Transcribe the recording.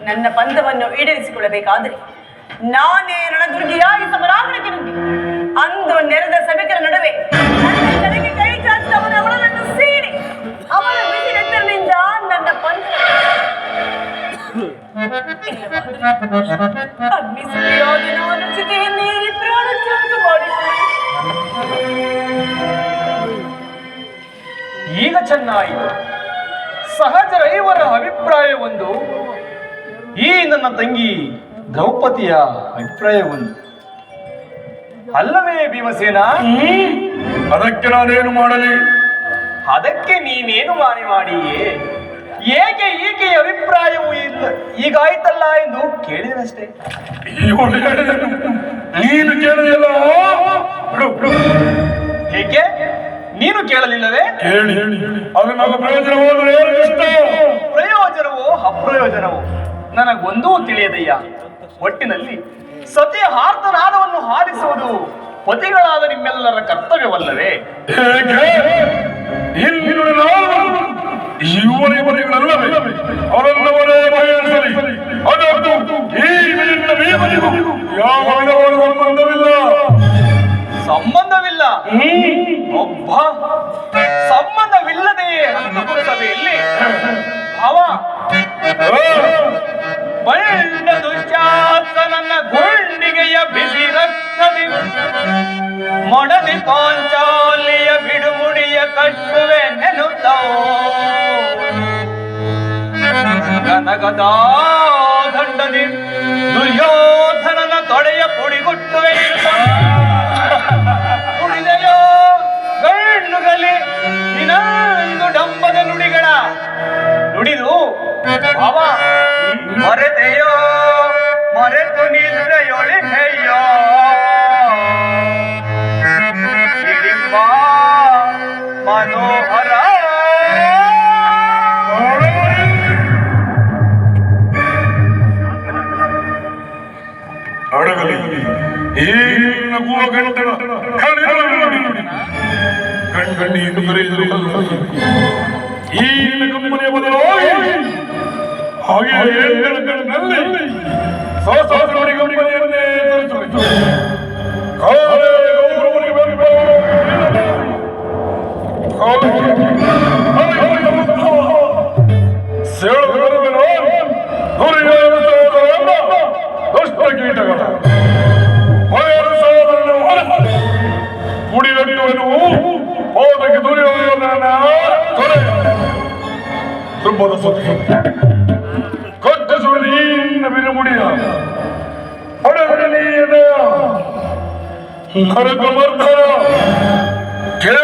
ನನ್ನ ಬಂಧವನ್ನು ಈಡೇರಿಸಿಕೊಳ್ಳಬೇಕಾದರೆ ನಾನೇ ರಣದುರ್ಗಿಯಾಗಿ ಸಮರಾಂಗಣಕ್ಕೆ ನುಗ್ಗಿ ಅಂದು ನೆರೆದ ಸಭಿಕರ ನಡುವೆ ನನ್ನ ಕಡೆಗೆ ಕೈ ಚಾಚಿದವನ ಅವಳನ್ನು ಸೇರಿ ಅವಳ ಬಿಸಿಲೆತ್ತರದಿಂದ ನನ್ನ ಅಗ್ನಿಸುರಿಯಾದ ನಾನು ಚಿತೆಯನ್ನೇರಿ ಪ್ರಾಣತ್ಯಾಗ ಮಾಡಿಕೊಂಡೆ. ಈಗ ಚೆನ್ನಾಯಿತು. ಸಹಜರೈವರ ಅಭಿಪ್ರಾಯವೊಂದು, ಈ ನನ್ನ ತಂಗಿ ದ್ರೌಪದಿಯ ಅಭಿಪ್ರಾಯವೊಂದು ಅಲ್ಲವೇ ಭೀಮಸೇನ? ಅದಕ್ಕೆ ನಾನೇನು ಮಾಡಲಿ? ಅದಕ್ಕೆ ನೀನೇನು ಮಾಡಿಯೇ? ಏಕೆ ಈಕೆಯ ಅಭಿಪ್ರಾಯವು ಇಲ್ಲ ಈಗಾಯ್ತಲ್ಲ ಎಂದು ಕೇಳಿದನಷ್ಟೇ. ನೀನು ಕೇಳಲಿಲ್ಲ? ಏಕೆ ನೀನು ಕೇಳಲಿಲ್ಲವೇ? ಕೇಳಿ, ಅದು ನನ್ನ ಪ್ರಯೋಜನವೋ ಅಪ್ರಯೋಜನವೋ ನನಗೊಂದೂ ತಿಳಿಯದಯ್ಯ. ಒಟ್ಟಿನಲ್ಲಿ ಸತಿಯ ಆರ್ತನಾದವನ್ನು ಹಾರಿಸುವುದು ಪತಿಗಳಾದ ನಿಮ್ಮೆಲ್ಲರ ಕರ್ತವ್ಯವಲ್ಲವೇ? ಅವರನ್ನವರೇ ಬಗೆಹರಿಸಲಿ. ಅದಕ್ಕೂ ಈ ಯಾವ ಸಂಬಂಧವಿಲ್ಲ. ಸಂಬಂಧವಿಲ್ಲ? ಒಬ್ಬ ಸಂಬಂಧವಿಲ್ಲದೆಯೇ ಹನುಮಗುರು ಸಭೆಯಲ್ಲಿ ಅವ ಬಣ್ಣ ದುಶ್ಯಾಸ ನನ್ನ ಗುಂಡಿಗೆಯ ಬಿಸಿ ರಕ್ತದಿ ಮೊಡದಿ ಪಾಂಚಾಲಿಯ ಬಿಡುಮುಡಿಯ ಕಟ್ಟುವೆ ನೆನುತ್ತವೋ ಗನಗದಾ ದಂಡದಿ ದುರ್ಯೋಧನನ ತೊಡೆಯ ಪುಡಿಗುಟ್ಟುವೆ ಉಳಿದೆಯೋ ಗಣ್ಣುಗಲಿ ಇನ್ನೊಂದು ಡಂಬದ ನುಡಿಗಳ ನುಡಿದು ಅವ ಮರೆತೆಯೋ ಮರೆತು ನಿದ್ರೆಯೊಳಿದೆಯೋ ಮನೋಹರ ಅಡಗಲಿ ಈ ನಗುವ ಗಂಟನ ಕಣ್ಣಿಂದ ಕರೆಯುವುದು ಈ ಕಂಪನಿಯ ಬದಲು ಹಾಗೆ ಕಣ್ಣಲ್ಲಿ ಸಹಸ್ರಾವಳಿ ಕಂಪನಿಯನ್ನೇ ತೋರಿಸಬೇಕು. ದುಷ್ಟ ಕೀಟಗಳ ಕುಡಿಗಟ್ಟುವನು ಹೋದಕ್ಕೆ ದುರ್ಯೋಧನ ತೊರೆ ತುಂಬದ ಸುದ್ದಿ ಕೊಟ್ಟಿಸುವ ನೀನ ಬಿರುಮುಡಿಯ ಹೊಡೆದನೆಯ ನರಕ ಮರ್ದನ ಕೇಳ